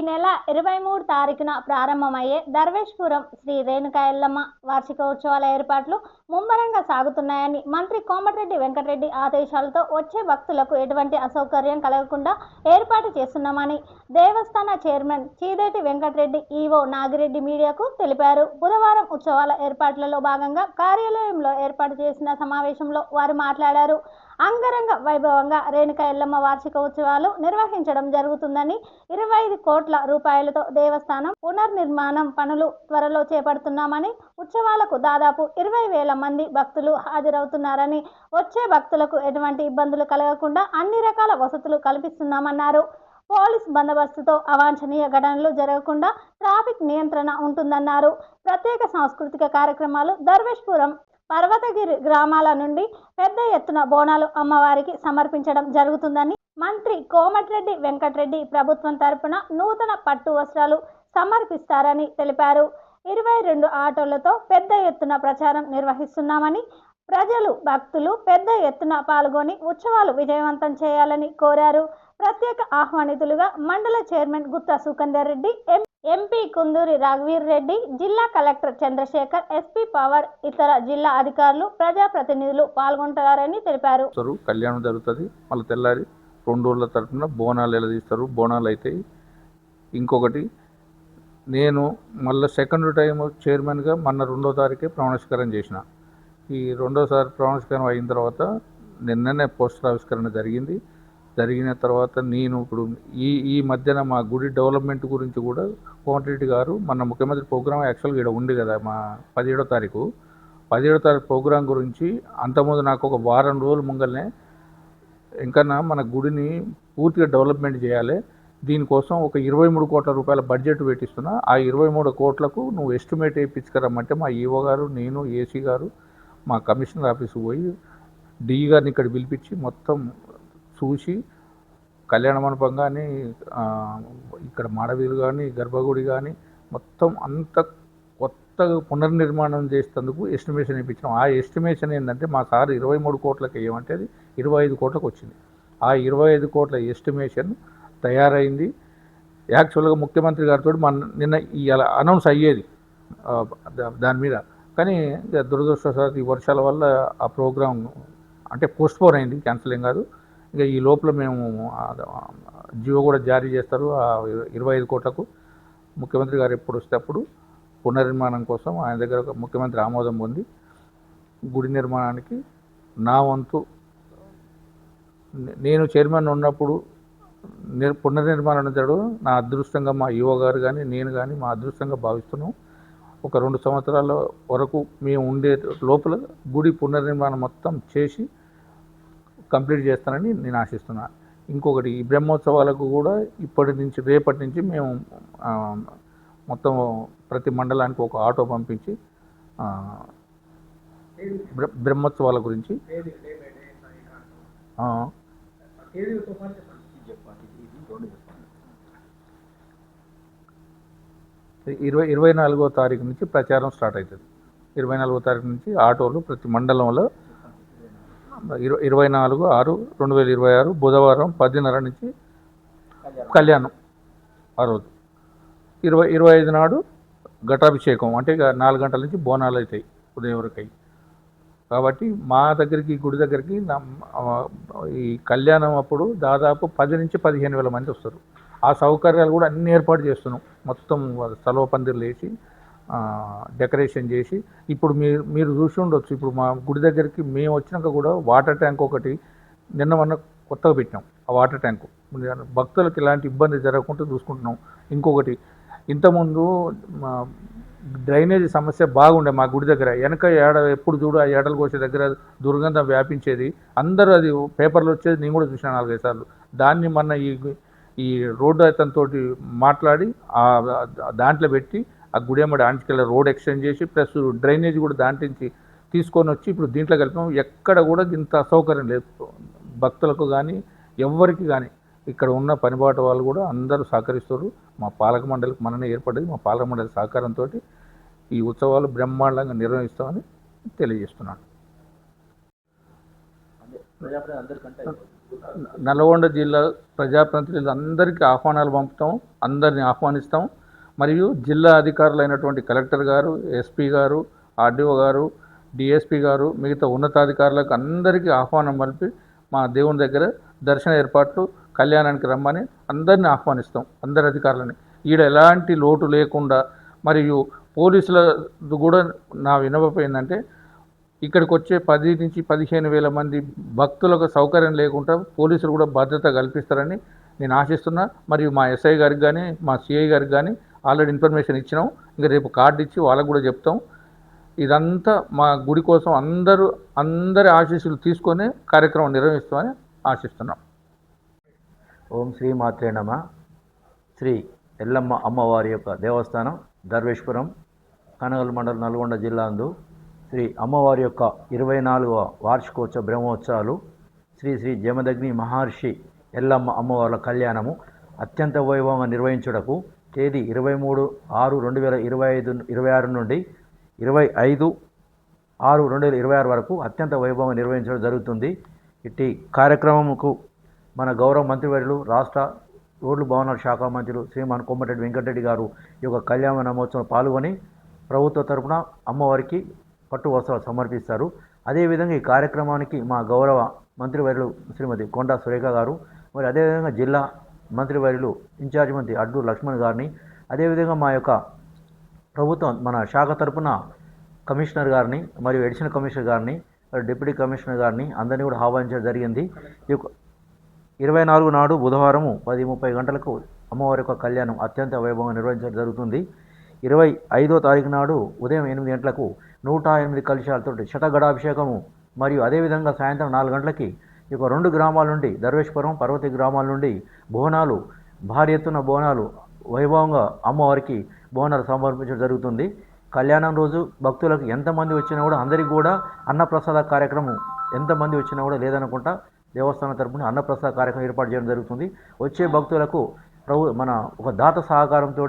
నెల 23 తారీఖున ప్రారంభమయ్యే దర్వేష్పురం శ్రీ రేణుకా ఎల్లమ్మ వార్షిక ఉత్సవాల ఏర్పాట్లు ముమ్మరంగా సాగుతున్నాయని మంత్రి కోమటిరెడ్డి వెంకటరెడ్డి ఆదేశాలతో వచ్చే భక్తులకు ఎటువంటి అసౌకర్యం కలగకుండా ఏర్పాటు చేస్తున్నామని దేవస్థాన చైర్మన్ చీదేటి వెంకటరెడ్డి ఈవో నాగిరెడ్డి మీడియాకు తెలిపారు. బుధవారం ఉత్సవాల ఏర్పాట్లలో భాగంగా కార్యాలయంలో ఏర్పాటు చేసిన సమావేశంలో వారు మాట్లాడారు. అంగరంగ వైభవంగా రేణుకా ఎల్లమ్మ వార్షిక ఉత్సవాలు నిర్వహించడం జరుగుతుందని 25 కోట్ల రూపాయలతో దేవస్థానం పునర్నిర్మాణం పనులు త్వరలో చేపడుతున్నామని, ఉత్సవాలకు దాదాపు 20,000 మంది భక్తులు హాజరవుతున్నారని, వచ్చే భక్తులకు ఎటువంటి ఇబ్బందులు కలగకుండా అన్ని రకాల వసతులు కల్పిస్తున్నామన్నారు. పోలీస్ బందోబస్తుతో అవాంఛనీయ ఘటనలు జరగకుండా ట్రాఫిక్ నియంత్రణ ఉంటుందన్నారు. ప్రత్యేక సాంస్కృతిక కార్యక్రమాలు దర్వేష్పురం పర్వతగిరి గ్రామాల నుండి పెద్ద ఎత్తున బోనాలు అమ్మవారికి సమర్పించడం జరుగుతుందని మంత్రి కోమటిరెడ్డి వెంకటరెడ్డి ప్రభుత్వం తరపున నూతన పట్టు వస్త్రాలు సమర్పిస్తారని తెలిపారు. 22 ఆటోలతో పెద్ద ఎత్తున ప్రచారం నిర్వహిస్తున్నామని, ప్రజలు భక్తులు పెద్ద ఎత్తున పాల్గొని ఉత్సవాలు విజయవంతం చేయాలని కోరారు. ప్రత్యేక ఆహ్వానితులుగా మండల చైర్మన్ గుత్తా సుఖేందర్ రెడ్డి, ఎంపీ కుందూరి రఘువీర్ రెడ్డి, జిల్లా కలెక్టర్ చంద్రశేఖర్, ఎస్పీ పవర్, ఇతర జిల్లా అధికారులు, ప్రజాప్రతినిధులు పాల్గొంటారని తెలిపారు. కళ్యాణం జరుగుతుంది. మళ్ళీ తెల్లారి 2 రోజుల తరఫున బోనాలు ఎలా తీస్తారు, బోనాలు అవుతాయి. ఇంకొకటి, నేను మళ్ళీ సెకండ్ టైం చైర్మన్గా మొన్న 2వ తారీఖే ప్రమాణస్వీకారం చేసిన. ఈ 2వసారి ప్రమాణస్వీకారం అయిన తర్వాత నిన్ననే పోస్టర్ ఆవిష్కరణ జరిగిన తర్వాత నేను ఇప్పుడు ఈ మధ్యన మా గుడి డెవలప్మెంట్ గురించి కూడా కోమటిరెడ్డి గారు మన ముఖ్యమంత్రి ప్రోగ్రాం యాక్చువల్గా ఇక్కడ ఉంది కదా, మా 17వ తారీఖు ప్రోగ్రాం గురించి అంతకుముందు నాకు ఒక వారం రోజుల ముంగల్నే ఇంకా మన గుడిని పూర్తిగా డెవలప్మెంట్ చేయాలి, దీనికోసం ఒక 23 కోట్ల రూపాయల బడ్జెట్ పెట్టిస్తున్నా, ఆ 23 కోట్లకు నువ్వు ఎస్టిమేట్ వేయించుకురమ్మంటే మా ఈవో గారు, నేను, ఏసీ గారు మా కమిషనర్ ఆఫీస్కి పోయి డిఈ గారిని ఇక్కడ పిలిపించి మొత్తం చూసి కళ్యాణ మండపం కానీ, ఇక్కడ మాడవీలు కానీ, గర్భగుడి కానీ మొత్తం అంత కొత్తగా పునర్నిర్మాణం చేసేందుకు ఎస్టిమేషన్ ఇప్పించాం. ఆ ఎస్టిమేషన్ ఏంటంటే మా సార్ 23 కోట్లకి వేయమంటే అది 25 కోట్లకు వచ్చింది. ఆ 25 కోట్ల ఎస్టిమేషన్ తయారైంది. యాక్చువల్గా ముఖ్యమంత్రి గారితో నిన్న ఇలా అనౌన్స్ అయ్యేది దాని మీద, కానీ దురదృష్టవశాత్తు ఈ వర్షాల వల్ల ఆ ప్రోగ్రాం అంటే పోస్ట్పోన్ అయింది, క్యాన్సిల్ ఏం కాదు. ఇక ఈ లోపల మేము జియో కూడా జారీ చేస్తారు. ఆ 25 కోట్లకు ముఖ్యమంత్రి గారు ఎప్పుడు వస్తే అప్పుడు పునర్నిర్మాణం కోసం ఆయన దగ్గర ముఖ్యమంత్రి ఆమోదం పొంది గుడి నిర్మాణానికి నా వంతు, నేను చైర్మన్ ఉన్నప్పుడు పునర్నిర్మాణం జరగడం నా అదృష్టంగా, మా ఈవో గారు కానీ నేను కానీ మా అదృష్టంగా భావిస్తున్నాం. ఒక 2 సంవత్సరాల వరకు మేము ఉండే లోపల గుడి పునర్నిర్మాణం మొత్తం చేసి కంప్లీట్ చేస్తానని నేను ఆశిస్తున్నాను. ఇంకొకటి, ఈ బ్రహ్మోత్సవాలకు కూడా రేపటి నుంచి మేము మొత్తం ప్రతి మండలానికి ఒక ఆటో పంపించి బ్రహ్మోత్సవాల గురించి 24వ తారీఖు నుంచి ప్రచారం స్టార్ట్ అవుతుంది. 24వ తారీఖు నుంచి ఆటోలు ప్రతి మండలంలో 24/6/2026 బుధవారం 10:30 నుంచి కళ్యాణం. ఆ రోజు 25 నాడు ఘటాభిషేకం, అంటే 4 గంటల నుంచి బోనాలు అవుతాయి ఉదయం వరకు. కాబట్టి మా దగ్గరికి, గుడి దగ్గరికి ఈ కళ్యాణం అప్పుడు దాదాపు 10 నుంచి 15,000 మంది వస్తారు. ఆ సౌకర్యాలు కూడా అన్ని ఏర్పాటు చేస్తున్నాం. మొత్తం స్థల పందిర్లు వేసి డెకరేషన్ చేసి, ఇప్పుడు మీరు చూసి ఉండొచ్చు, ఇప్పుడు మా గుడి దగ్గరికి మేము వచ్చినాక కూడా వాటర్ ట్యాంక్ ఒకటి మొన్న కొత్తగా పెట్టినాం. ఆ వాటర్ ట్యాంకు భక్తులకు ఎలాంటి ఇబ్బంది జరగకుండా చూసుకుంటున్నాం. ఇంకొకటి, ఇంతకుముందు డ్రైనేజీ సమస్య బాగుండే మా గుడి దగ్గర. వెనక ఎప్పుడు చూడు ఆ ఏడలు కోసే దగ్గర దుర్గంధం వ్యాపించేది. అందరూ అది పేపర్లు వచ్చేది, నేను కూడా చూసాను 4-5 సార్లు. దాన్ని మొన్న ఈ రోడ్డు అతనితో మాట్లాడి దాంట్లో పెట్టి ఆ గుడేమడి ఆంటికెళ్ళ రోడ్ ఎక్స్టెండ్ చేసి ప్లస్ డ్రైనేజ్ కూడా దాంట్లో నుంచి తీసుకొని వచ్చి ఇప్పుడు దీంట్లో కలిపాము. ఎక్కడ కూడా ఇంత అసౌకర్యం లేదు భక్తులకు కానీ ఎవ్వరికి కానీ. ఇక్కడ ఉన్న పనిబాటు వాళ్ళు కూడా అందరూ సహకరిస్తారు. మా పాలక మండలికి మననే ఏర్పడ్డది. మా పాలక మండలి సహకారంతో ఈ ఉత్సవాలు బ్రహ్మాండంగా నిర్వహిస్తామని తెలియజేస్తున్నాను. నల్గొండ జిల్లా ప్రజాప్రతినిధులు అందరికీ ఆహ్వానాలు పంపుతాం, అందరిని ఆహ్వానిస్తాం. మరియు జిల్లా అధికారులైనటువంటి కలెక్టర్ గారు, ఎస్పీ గారు, ఆర్డీఓ గారు, డిఎస్పీ గారు, మిగతా ఉన్నతాధికారులకు అందరికీ ఆహ్వానం పంపి మా దేవుని దగ్గర దర్శన ఏర్పాట్లు కళ్యాణానికి రమ్మని అందరిని ఆహ్వానిస్తాం, అందరి అధికారులని. ఈడ ఎలాంటి లోటు లేకుండా, మరియు పోలీసుల కూడా నా విన్నపం ఏంటంటే, ఇక్కడికి వచ్చే 10 నుంచి 15 వేల మంది భక్తులకు సౌకర్యం లేకుండా పోలీసులు కూడా భద్రత కల్పిస్తారని నేను ఆశిస్తున్నా. మరియు మా ఎస్ఐ గారికి కానీ, మా సిఐ గారికి కానీ ఆల్రెడీ ఇన్ఫర్మేషన్ ఇచ్చినాం. ఇంకా రేపు కార్డు ఇచ్చి వాళ్ళకు కూడా చెప్తాం. ఇదంతా మా గుడి కోసం అందరి ఆశీస్సులు తీసుకొని కార్యక్రమం నిర్వహిస్తామని ఆశిస్తున్నాం. ఓం శ్రీ మాత్రే నమ. శ్రీ ఎల్లమ్మ అమ్మవారి యొక్క దేవస్థానం దర్వేశ్పురం, కనగల్ మండలం, నల్గొండ జిల్లా నందు శ్రీ అమ్మవారి యొక్క 24వ వార్షికోత్సవ బ్రహ్మోత్సవాలు, శ్రీ శ్రీ జమదగ్ని మహర్షి ఎల్లమ్మ అమ్మవార్ల కళ్యాణము అత్యంత వైభవంగా నిర్వహించుటకు తేదీ 23/6/2026 నుండి 25/6/2026 వరకు అత్యంత వైభవంగా నిర్వహించడం జరుగుతుంది. ఇట్టి కార్యక్రమంకు మన గౌరవ మంత్రివర్యులు, రాష్ట్ర రోడ్లు భవనాల శాఖ మంత్రులు శ్రీమాన్ కోమటిరెడ్డి వెంకటరెడ్డి గారు ఈ యొక్క కళ్యాణ మహోత్సవం పాల్గొని ప్రభుత్వ తరపున అమ్మవారికి పట్టు వస్త్రాలు సమర్పిస్తారు. అదేవిధంగా ఈ కార్యక్రమానికి మా గౌరవ మంత్రివర్యులు శ్రీమతి కొండా సురేఖ గారు, మరి అదేవిధంగా జిల్లా మంత్రివర్యులు ఇన్ఛార్జ్ మంత్రి అడ్డు లక్ష్మణ్ గారిని, అదేవిధంగా మా యొక్క ప్రభుత్వం మన శాఖ తరపున కమిషనర్ గారిని, మరియు అడిషనల్ కమిషనర్ గారిని, డిప్యూటీ కమిషనర్ గారిని అందరినీ కూడా ఆహ్వానించడం జరిగింది. ఈ యొక్క 24 నాడు బుధవారం 10:30 గంటలకు అమ్మవారి యొక్క కళ్యాణం అత్యంత వైభవంగా నిర్వహించడం జరుగుతుంది. 25వ తారీఖు నాడు ఉదయం 8 గంటలకు 108 కలశాలతో శతగడాభిషేకము, మరియు అదేవిధంగా సాయంత్రం 4 గంటలకి ఈ యొక్క 2 గ్రామాల నుండి, దర్వేశ్వరం పర్వతి గ్రామాల నుండి బోనాలు, భారీ ఎత్తున బోనాలు వైభవంగా అమ్మవారికి బోనాలు సమర్పించడం జరుగుతుంది. కళ్యాణం రోజు భక్తులకు ఎంతమంది వచ్చినా కూడా అందరికీ కూడా అన్నప్రసాద కార్యక్రమం ఎంతమంది వచ్చినా కూడా లేదనుకుంటా దేవస్థానం తరపున అన్నప్రసాద కార్యక్రమం ఏర్పాటు చేయడం జరుగుతుంది. వచ్చే భక్తులకు మన ఒక దాత సహకారంతో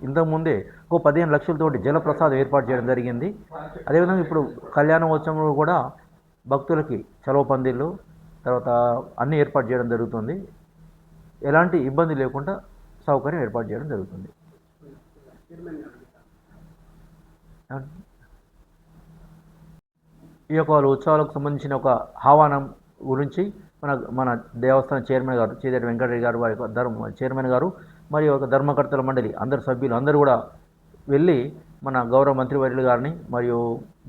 ఇంతకుముందే ఒక 15 లక్షలతోటి జలప్రసాదం ఏర్పాటు చేయడం జరిగింది. అదేవిధంగా ఇప్పుడు కళ్యాణోత్సవంలో కూడా భక్తులకి చలవ పందిళ్ళు, తర్వాత అన్నీ ఏర్పాటు చేయడం జరుగుతుంది. ఎలాంటి ఇబ్బంది లేకుండా సౌకర్యం ఏర్పాటు చేయడం జరుగుతుంది. ఈ యొక్క ఉత్సవాలకు సంబంధించిన ఒక ఆహ్వానం గురించి మన దేవస్థాన చైర్మన్ గారు చేదేటి వెంకటరెడ్డి గారు, వారి యొక్క చైర్మన్ గారు, మరియు ఒక ధర్మకర్తల మండలి అందరు సభ్యులు అందరూ కూడా వెళ్ళి మన గౌరవ మంత్రివర్యులు గారిని, మరియు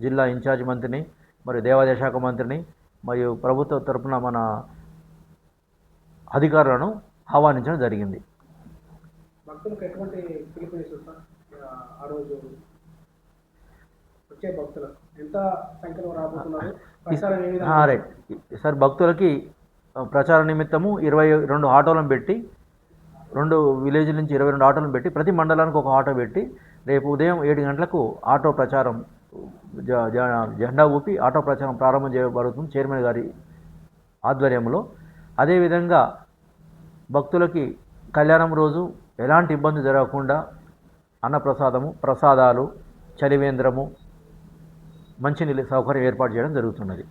జిల్లా ఇన్ఛార్జ్ మంత్రిని, మరియు దేవాదాయ శాఖ మంత్రిని, మరియు ప్రభుత్వ తరపున మన అధికారులను ఆహ్వానించడం జరిగింది. భక్తులకు ఎటువంటి పిలుపునిస్తారు సార్? ఆ రోజు వచ్చే భక్తులకు ఎంత సంఖ్యలో రాబోతున్నారు? రైట్ సార్, భక్తులకి ప్రచార నిమిత్తము 22 ఆటోలను పెట్టి, 2 విలేజ్ల నుంచి 22 ఆటోలను పెట్టి, ప్రతి మండలానికి ఒక ఆటో పెట్టి రేపు ఉదయం 7 గంటలకు ఆటో ప్రచారం జెండా ఊపి ఆటో ప్రచారం ప్రారంభం చేయబడుతుంది చైర్మన్ గారి ఆధ్వర్యంలో. అదేవిధంగా భక్తులకి కళ్యాణం రోజు ఎలాంటి ఇబ్బంది జరగకుండా అన్నప్రసాదము, ప్రసాదాలు, చలివేంద్రము, మంచినీళ్ళ సౌకర్యం ఏర్పాటు చేయడం జరుగుతున్నది.